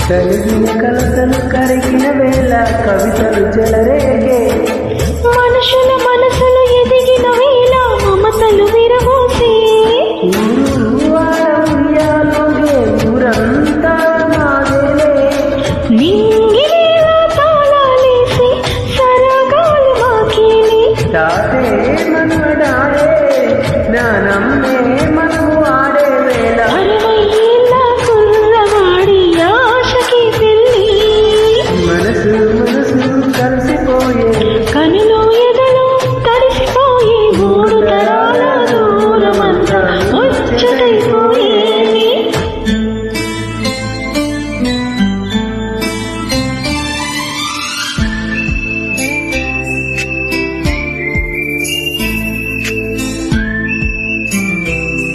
కలిగిన కలతలు కరిగిన వేళ కవితలు చెలరేగే మనుషుల మనసులు ఎదిగిన వేళ మమతలు విరగో